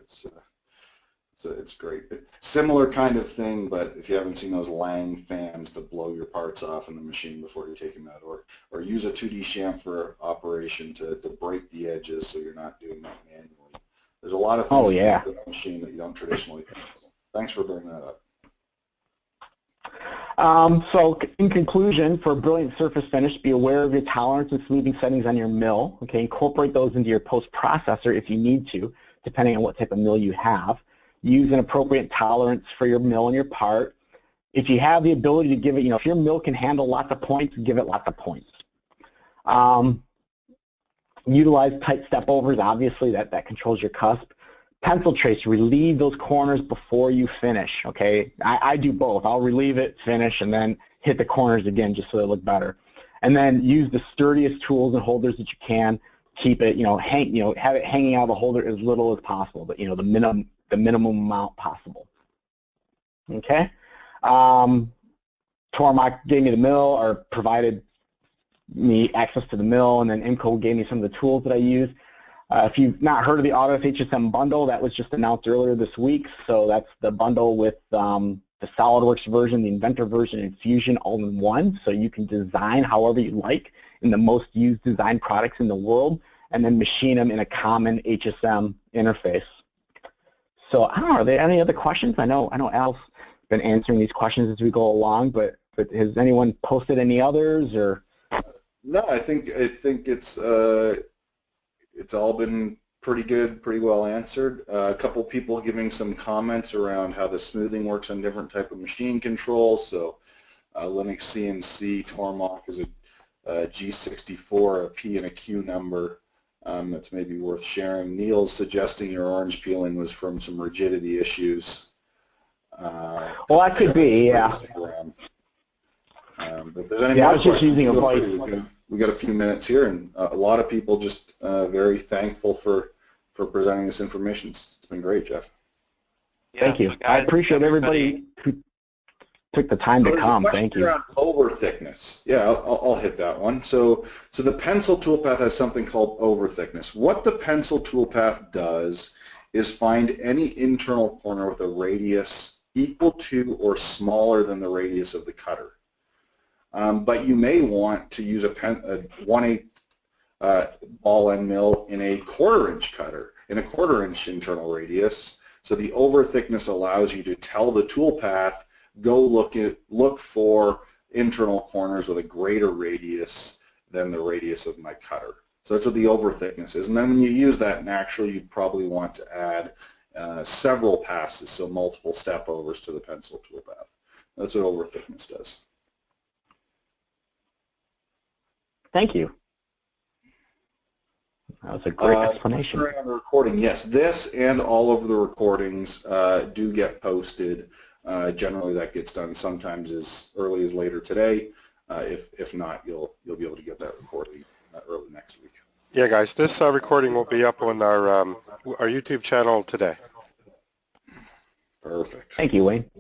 It's great. Similar kind of thing, but if you haven't seen those Lang fans to blow your parts off in the machine before you take them out, or use a 2D chamfer operation to break the edges so you're not doing that manually. There's a lot of things in the machine that you don't traditionally think of. Thanks for bringing that up. So in conclusion, for a brilliant surface finish, be aware of your tolerance and smoothing settings on your mill. Okay, incorporate those into your post-processor if you need to, depending on what type of mill you have. Use an appropriate tolerance for your mill and your part. If you have the ability to give it, you know, if your mill can handle lots of points, give it lots of points. Utilize tight stepovers, obviously, that controls your cusp. Pencil trace, relieve those corners before you finish, okay? I do both. I'll relieve it, finish, and then hit the corners again just so they look better. And then use the sturdiest tools and holders that you can. Keep it, have it hanging out of the holder as little as possible, but, the minimum amount possible. Okay? Tormach gave me the mill, or provided me access to the mill, and then IMCO gave me some of the tools that I use. If you've not heard of the Autodesk HSM bundle, that was just announced earlier this week. So that's the bundle with the SolidWorks version, the Inventor version, and Fusion all in one. So you can design however you like in the most used design products in the world, and then machine them in a common HSM interface. So I don't know, are there any other questions? I know Al's been answering these questions as we go along, but has anyone posted any others, or? No, I think it's all been pretty good, pretty well answered. A couple people giving some comments around how the smoothing works on different type of machine control. So Linux CNC Tormach is a G64, a P and a Q number. That's maybe worth sharing. Neil's suggesting your orange peeling was from some rigidity issues. Well, that could be, yeah. But if there's any more I was just questions, using a voice. we got a few minutes here, and a lot of people just very thankful for presenting this information. It's been great, Jeff. Yeah, Thank you. so guys, I appreciate everybody who took the time to come. Thank you. Around over thickness. Yeah, I'll hit that one. So the pencil toolpath has something called over thickness. What the pencil toolpath does is find any internal corner with a radius equal to or smaller than the radius of the cutter. But you may want to use a 1/8 ball end mill in a 1/4 inch cutter, in a 1/4 inch internal radius. So the over thickness allows you to tell the toolpath, go look for internal corners with a greater radius than the radius of my cutter. So that's what the over thickness is. And then when you use that, naturally you'd probably want to add several passes, so multiple step overs to the pencil toolpath. That's what over thickness does. Thank you. That was a great explanation. On the recording, yes, this and all of the recordings do get posted. Generally, that gets done sometimes as early as later today. If not, you'll be able to get that recording early next week. Yeah, guys, this recording will be up on our YouTube channel today. Perfect. Thank you, Wayne.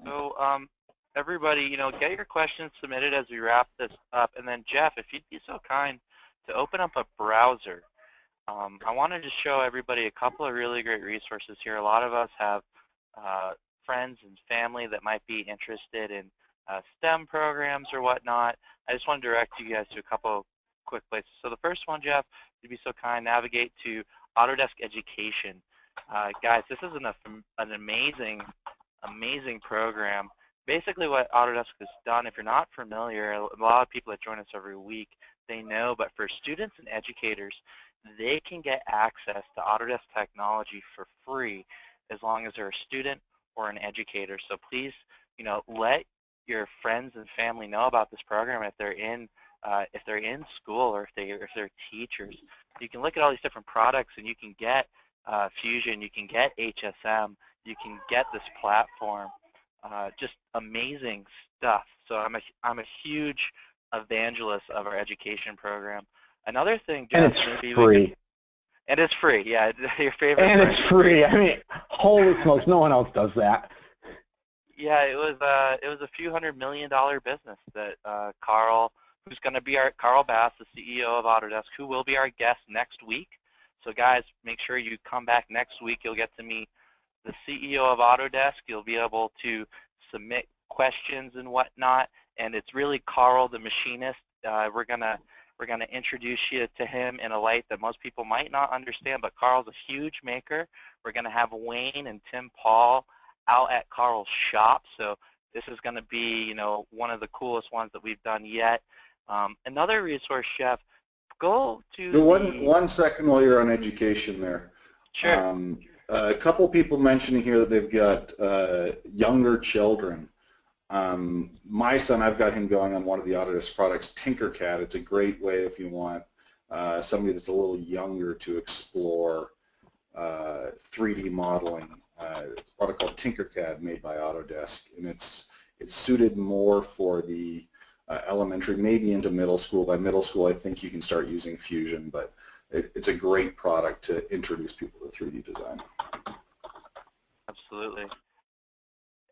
So everybody, get your questions submitted as we wrap this up. And then Jeff, if you'd be so kind to open up a browser. I wanted to show everybody a couple of really great resources here. A lot of us have friends and family that might be interested in STEM programs or whatnot. I just want to direct you guys to a couple quick places. So the first one, Jeff, if you'd be so kind, navigate to Autodesk Education. Guys, this is an amazing program. Basically what Autodesk has done, if you're not familiar, a lot of people that join us every week, they know, but for students and educators, they can get access to Autodesk technology for free as long as they're a student or an educator. So please, let your friends and family know about this program if they're in school or if they're teachers. You can look at all these different products and you can get Fusion, you can get HSM, you can get this platform. Just amazing stuff. So I'm a huge evangelist of our education program. Another thing, Jeff, and it's free. And it's free, yeah. Your favorite. And it's free. I mean, holy smokes, no one else does that. Yeah, it was a few $100 million business that Carl, who's going to be Carl Bass, the CEO of Autodesk, who will be our guest next week. So guys, make sure you come back next week. You'll get to meet the CEO of Autodesk. You'll be able to submit questions and whatnot. And it's really Carl, the machinist. We're gonna introduce you to him in a light that most people might not understand. But Carl's a huge maker. We're gonna have Wayne and Tim Paul out at Carl's shop. So this is gonna be, one of the coolest ones that we've done yet. Another resource, Jeff. Go to one second while you're on education there. Sure. A couple people mentioning here that they've got younger children. My son, I've got him going on one of the Autodesk products, Tinkercad. It's a great way if you want somebody that's a little younger to explore 3D modeling. It's a product called Tinkercad made by Autodesk, and it's suited more for the elementary, maybe into middle school. By middle school, I think you can start using Fusion, but it's a great product to introduce people to 3D design. Absolutely.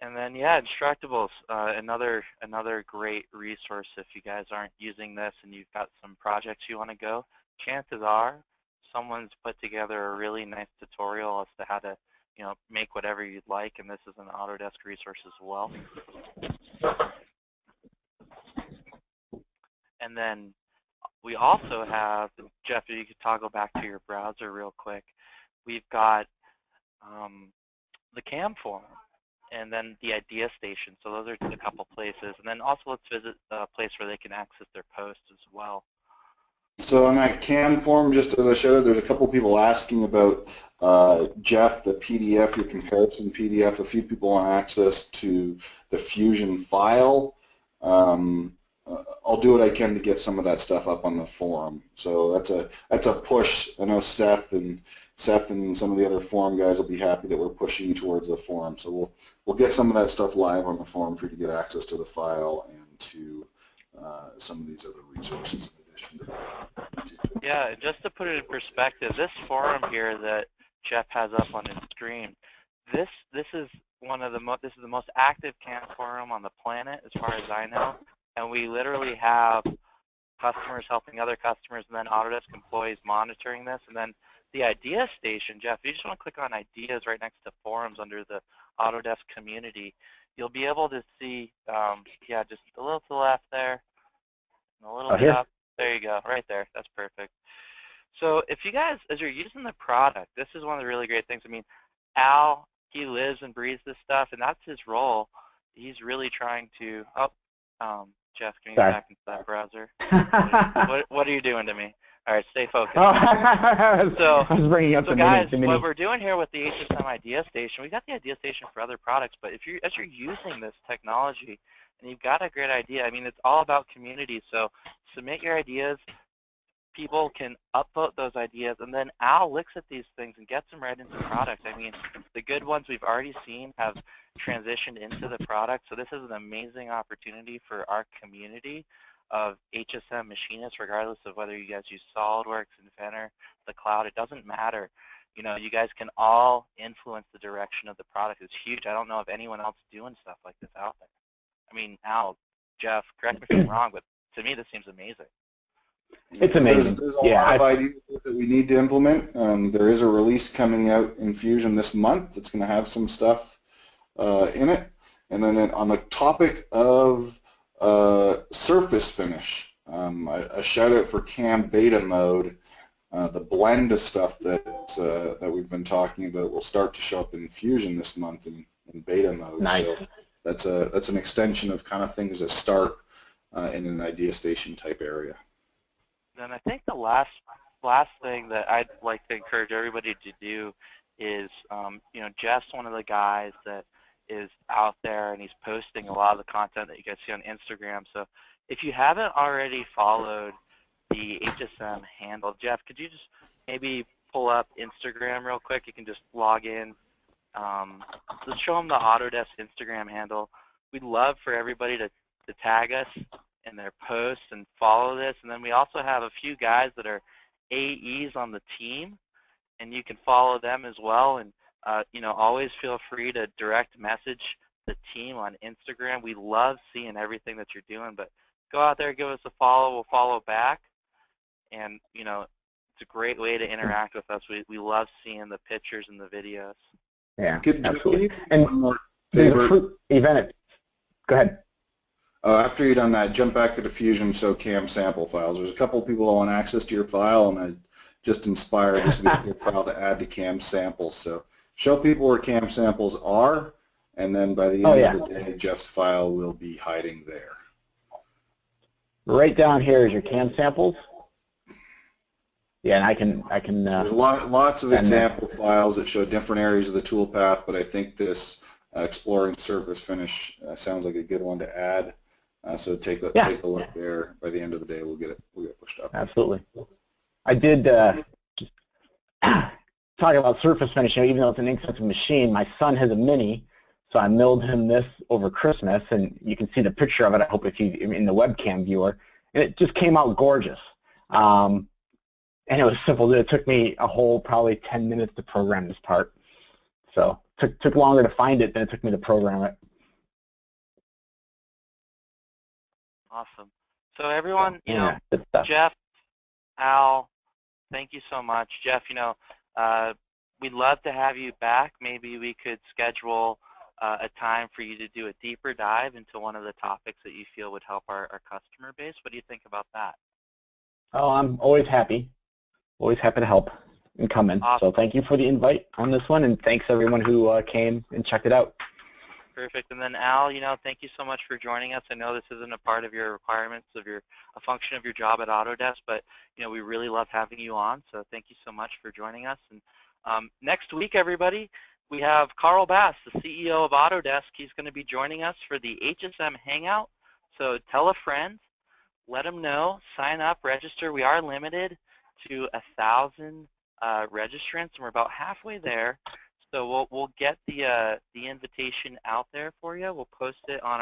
And then, yeah, Instructables, another great resource if you guys aren't using this and you've got some projects you want to go. Chances are someone's put together a really nice tutorial as to how to, make whatever you'd like, and this is an Autodesk resource as well. And then we also have, Jeff, if you could toggle back to your browser real quick, we've got the CAM forum, and then the idea station. So those are a couple places. And then also let's visit a place where they can access their posts as well. So on that CAM form, just as I showed, there's a couple people asking about Jeff, the PDF, your comparison PDF. A few people want access to the Fusion file. I'll do what I can to get some of that stuff up on the forum. So that's a push. I know Seth and some of the other forum guys will be happy that we're pushing towards the forum. So we'll get some of that stuff live on the forum for you to get access to the file and to some of these other resources in addition to that. Yeah, just to put it in perspective, this forum here that Jeff has up on his screen, this is the most active CAM forum on the planet as far as I know, and we literally have customers helping other customers, and then Autodesk employees monitoring this, and then the idea station, Jeff, you just want to click on ideas right next to forums under the Autodesk community. You'll be able to see, yeah, just a little to the left there, and a little bit up. There you go, right there. That's perfect. So if you guys, as you're using the product, this is one of the really great things. I mean, Al, he lives and breathes this stuff, and that's his role. He's really trying to, Jeff, can you get back into that browser? What are you doing to me? All right, stay focused. So guys, what we're doing here with the HSM Idea Station, we got the Idea Station for other products, but as you're using this technology and you've got a great idea, I mean, it's all about community. So submit your ideas. People can upvote those ideas, and then Al looks at these things and gets them right into products. I mean, the good ones we've already seen have transitioned into the product, so this is an amazing opportunity for our community of HSM machinists, regardless of whether you guys use SolidWorks, Inventor, the cloud. It doesn't matter. You know, you guys can all influence the direction of the product. It's huge. I don't know of anyone else doing stuff like this out there. I mean, Al, Jeff, correct me if I'm wrong, but to me this seems amazing. It's amazing. There's a lot of ideas that we need to implement. There is a release coming out in Fusion this month that's going to have some stuff in it. And then on the topic of surface finish, a shout out for CAM beta mode. The blend of stuff that we've been talking about will start to show up in Fusion this month in beta mode. Nice. So that's an extension of kind of things that start in an Idea Station type area. Then I think the last thing that I'd like to encourage everybody to do is, you know, Jeff's one of the guys that is out there and he's posting a lot of the content that you guys see on Instagram. So if you haven't already followed the HSM handle, Jeff, could you just maybe pull up Instagram real quick? You can just log in. Let's show them the Autodesk Instagram handle. We'd love for everybody to tag us in their posts and follow this. And then we also have a few guys that are AEs on the team, and you can follow them as well. And you know, always feel free to direct message the team on Instagram. We love seeing everything that you're doing, but go out there, give us a follow. We'll follow back. And, you know, it's a great way to interact with us. We love seeing the pictures and the videos. Yeah, Absolutely. And one more there's favor. Event. Go ahead. After you've done that, jump back to the Fusion CAM sample files. There's a couple of people that want access to your file, and I just inspired this to be a good file to add to CAM samples. So show people where CAM samples are, and then by the end of the day, Jeff's file will be hiding there. Right down here is your CAM samples. Yeah, and I can. There's lots of example files that show different areas of the toolpath, but I think this exploring surface finish sounds like a good one to add. So take a look there. By the end of the day, we'll get it pushed up. Absolutely. I did talk about surface finish. Even though it's an inexpensive machine, my son has a Mini, so I milled him this over Christmas, and you can see the picture of it. I hope if you in the webcam viewer, and it just came out gorgeous. And it was simple. It took me a whole probably 10 minutes to program this part. So it took longer to find it than it took me to program it. Awesome. So everyone, you know, good stuff. Jeff, Al, Thank you so much. Jeff, we'd love to have you back. Maybe we could schedule a time for you to do a deeper dive into one of the topics that you feel would help our customer base. What do you think about that? Oh, I'm always happy to help and come in. Awesome. So thank you for the invite on this one, and thanks everyone who came and checked it out. Perfect. And then Al, thank you so much for joining us. I know this isn't a part of your requirements of a function of your job at Autodesk, but we really love having you on. So thank you so much for joining us. And next week, everybody, we have Carl Bass, the CEO of Autodesk. He's going to be joining us for the HSM Hangout. So tell a friend, let them know, sign up, register. We are limited to 1,000 registrants, and we're about halfway there. So we'll get the invitation out there for you. We'll post it on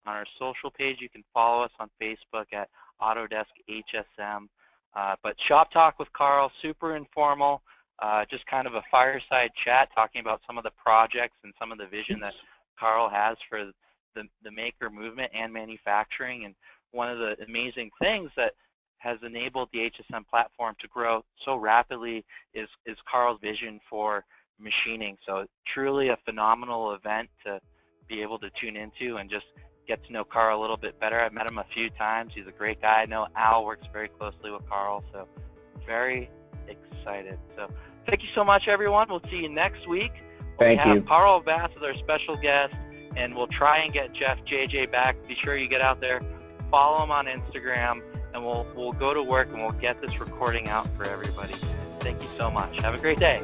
our social page. You can follow us on Facebook at Autodesk HSM. But Shop Talk with Carl, super informal, just kind of a fireside chat talking about some of the projects and some of the vision that Carl has for the maker movement and manufacturing. And one of the amazing things that has enabled the HSM platform to grow so rapidly is Carl's vision for machining. So truly a phenomenal event to be able to tune into and just get to know Carl a little bit better. I've met him a few times. He's a great guy. I know Al works very closely with Carl, so very excited. So thank you so much, everyone. We'll see you next week. Thank you. We have Carl Bass as our special guest, and we'll try and get Jeff JJ back. Be sure you get out there, follow him on Instagram, and we'll go to work and we'll get this recording out for everybody. Thank you so much. Have a great day.